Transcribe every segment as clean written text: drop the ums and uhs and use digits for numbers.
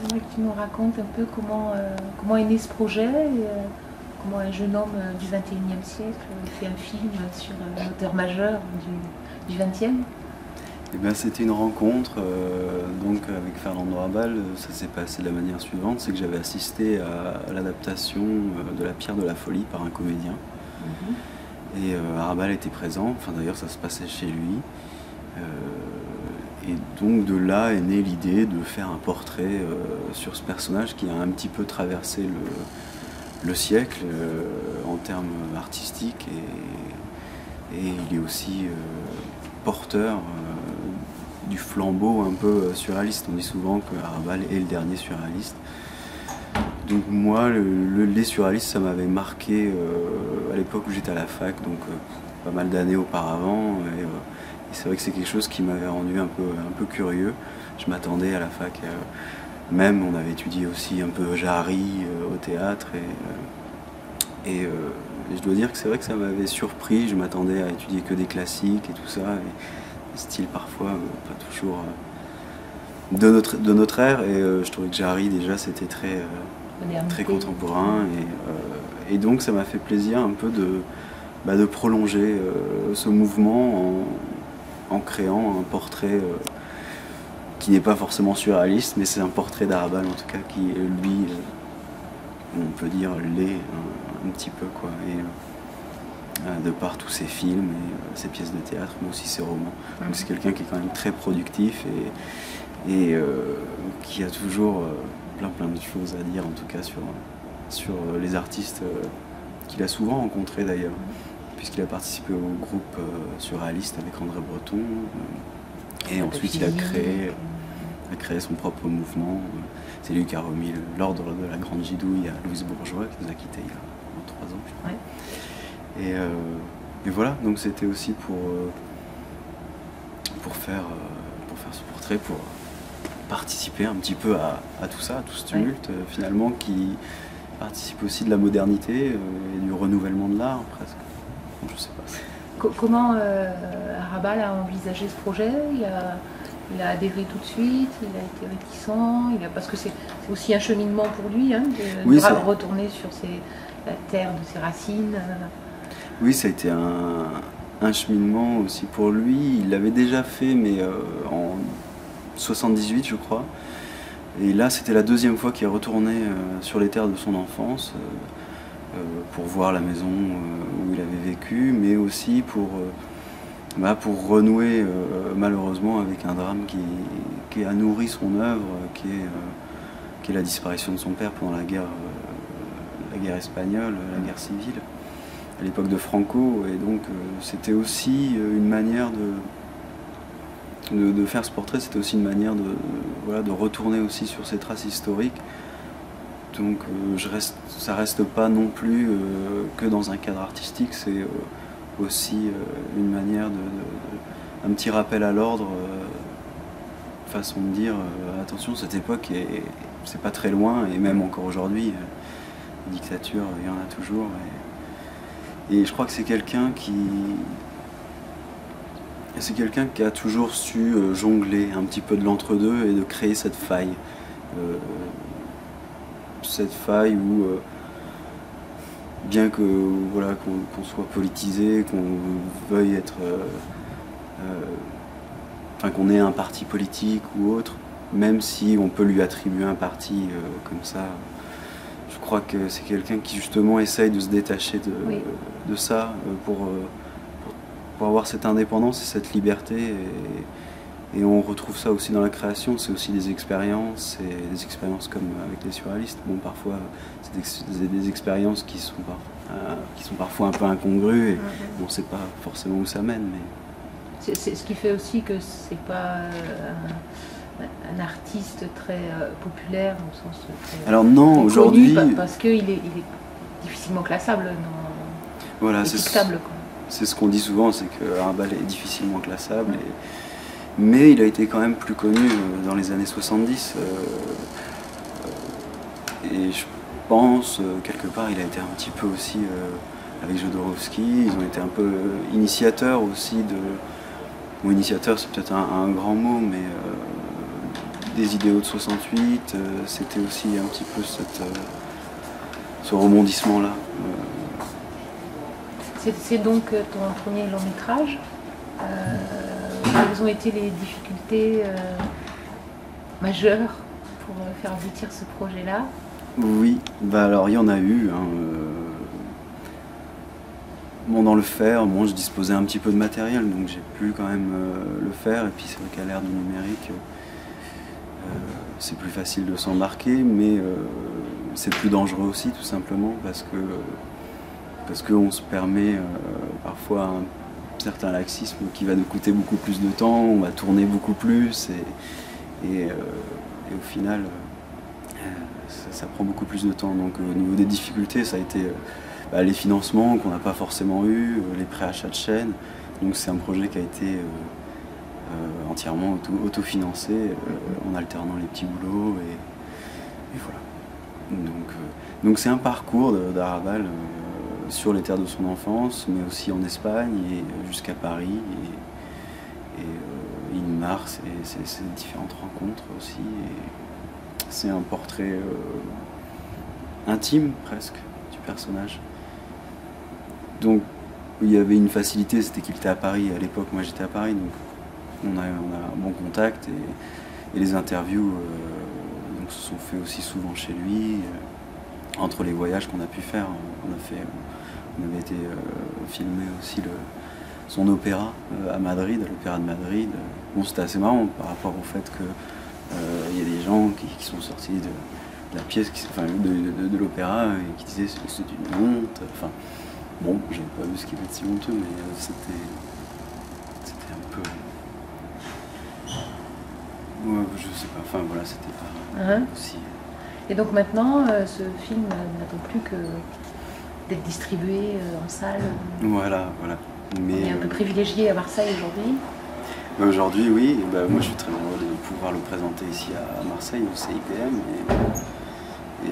j'aimerais que tu nous racontes un peu comment est né ce projet, comment un jeune homme du XXIe siècle fait un film sur un auteur majeur du XXe. Eh bien, c'était une rencontre donc avec Fernando Rabal. Ça s'est passé de la manière suivante, c'est que j'avais assisté à l'adaptation de La Pierre de la Folie par un comédien. Et Rabal était présent, enfin d'ailleurs ça se passait chez lui. Et donc de là est née l'idée de faire un portrait sur ce personnage qui a un petit peu traversé le siècle en termes artistiques et il est aussi porteur du flambeau un peu surréaliste. On dit souvent que Rabal est le dernier surréaliste. Donc moi, les surréalistes, ça m'avait marqué à l'époque où j'étais à la fac, donc pas mal d'années auparavant. Et c'est vrai que c'est quelque chose qui m'avait rendu un peu curieux. Je m'attendais à la fac, même on avait étudié aussi un peu Jarry au théâtre. Et je dois dire que c'est vrai que ça m'avait surpris. Je m'attendais à étudier que des classiques et tout ça. Et style parfois pas toujours de notre ère. Et je trouvais que Jarry déjà c'était très contemporain et donc ça m'a fait plaisir un peu de prolonger ce mouvement en créant un portrait qui n'est pas forcément surréaliste, mais c'est un portrait d'Arabal en tout cas qui lui, on peut dire, l'est un petit peu quoi. Et de par tous ses films et ses pièces de théâtre, mais aussi ses romans. Donc c'est quelqu'un qui est quand même très productif et qui a toujours plein de choses à dire en tout cas sur les artistes qu'il a souvent rencontrés d'ailleurs, puisqu'il a participé au groupe surréaliste avec André Breton et ensuite il a créé son propre mouvement. C'est lui qui a remis l'ordre de la Grande Gidouille à Louise Bourgeois qui nous a quittés il y a 3 ans je crois. Ouais. Et voilà, donc c'était aussi pour faire ce portrait, pour participer un petit peu à tout ça, à tout ce tumulte finalement qui participe aussi de la modernité et du renouvellement de l'art presque. Je sais pas. Comment Rabal a envisagé ce projet? Il a adhéré tout de suite, il a été réticent, parce que c'est aussi un cheminement pour lui de retourner sur la terre de ses racines. Oui, ça a été un cheminement aussi pour lui. Il l'avait déjà fait, mais en 78 je crois. Et là c'était la deuxième fois qu'il est retourné sur les terres de son enfance pour voir la maison où il avait vécu, mais aussi pour renouer malheureusement avec un drame qui a nourri son œuvre, qui est la disparition de son père pendant la guerre espagnole, la guerre civile, à l'époque de Franco. Et donc c'était aussi une manière de faire ce portrait, c'était aussi une manière de retourner aussi sur ces traces historiques. Donc ça reste pas non plus que dans un cadre artistique, c'est aussi une manière un petit rappel à l'ordre, façon de dire attention, cette époque c'est pas très loin, et même encore aujourd'hui, les dictatures, il y en a toujours. Et je crois que c'est quelqu'un qui a toujours su jongler un petit peu de l'entre-deux et de créer cette faille. Cette faille où, bien que qu'on soit politisé, qu'on veuille être. Qu'on ait un parti politique ou autre, même si on peut lui attribuer un parti comme ça, je crois que c'est quelqu'un qui justement essaye de se détacher de ça pour avoir cette indépendance et cette liberté. Et on retrouve ça aussi dans la création, c'est aussi des expériences comme avec les surréalistes. Bon, parfois, c'est des expériences qui sont parfois un peu incongrues et on ne sait pas forcément où ça mène. Mais c'est ce qui fait aussi que c'est pas un artiste très populaire au sens très, alors non, aujourd'hui, parce qu'il est difficilement classable, voilà, étiquetable. C'est ce qu'on dit souvent, c'est que Rabal est difficilement classable. Mais il a été quand même plus connu dans les années 70. Et je pense, quelque part, il a été un petit peu aussi, avec Jodorowsky, ils ont été un peu initiateurs aussi de... Bon, initiateur, c'est peut-être un grand mot, mais des idéaux de 68, c'était aussi un petit peu ce rebondissement-là. C'est donc ton premier long métrage. Quelles ont été les difficultés majeures pour faire aboutir ce projet-là? Oui, bah alors il y en a eu. Bon, dans le faire, bon, je disposais un petit peu de matériel, donc j'ai pu quand même le faire. Et puis c'est vrai qu'à l'ère du numérique, c'est plus facile de s'embarquer, mais c'est plus dangereux aussi, tout simplement, parce qu'on se permet parfois un certain laxisme qui va nous coûter beaucoup plus de temps, on va tourner beaucoup plus, et au final, ça prend beaucoup plus de temps. Donc au niveau des difficultés, ça a été les financements qu'on n'a pas forcément eu, les préachats de chaînes. Donc c'est un projet qui a été entièrement autofinancé en alternant les petits boulots, et voilà. Donc c'est un parcours d'Arrabal sur les terres de son enfance, mais aussi en Espagne et jusqu'à Paris, et Inmars, et ces différentes rencontres aussi. Et c'est un portrait intime presque du personnage. Donc il y avait une facilité, c'était qu'il était à Paris à l'époque, moi j'étais à Paris, donc on a un bon contact, et les interviews donc, se sont faits aussi souvent chez lui. Entre les voyages qu'on a pu faire, on avait été filmer aussi son opéra à Madrid, à l'Opéra de Madrid. Bon, c'était assez marrant par rapport au fait que il y a des gens qui sont sortis de la pièce, de l'opéra, et qui disaient c'est une honte. Enfin, bon, j'avais pas vu ce qui était si honteux, mais c'était un peu... Ouais, je sais pas, enfin voilà, c'était pas aussi... Et donc maintenant, ce film n'attend plus que d'être distribué en salle. Voilà. Mais, on est un peu privilégié à Marseille aujourd'hui. Aujourd'hui, oui. Moi, je suis très heureux de pouvoir le présenter ici à Marseille, au CIPM. Et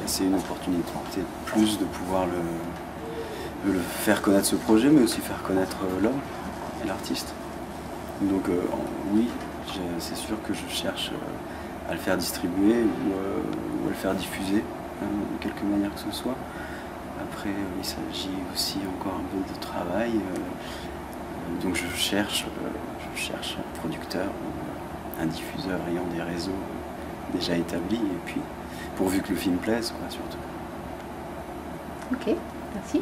c'est une opportunité de plus de pouvoir le faire connaître, ce projet, mais aussi faire connaître l'homme et l'artiste. Donc oui, c'est sûr que je cherche à le faire distribuer ou à le faire diffuser de quelque manière que ce soit. Après, il s'agit aussi encore un peu de travail. Donc je cherche un producteur, un diffuseur ayant des réseaux déjà établis, et puis pourvu que le film plaise, quoi, surtout. Ok, merci.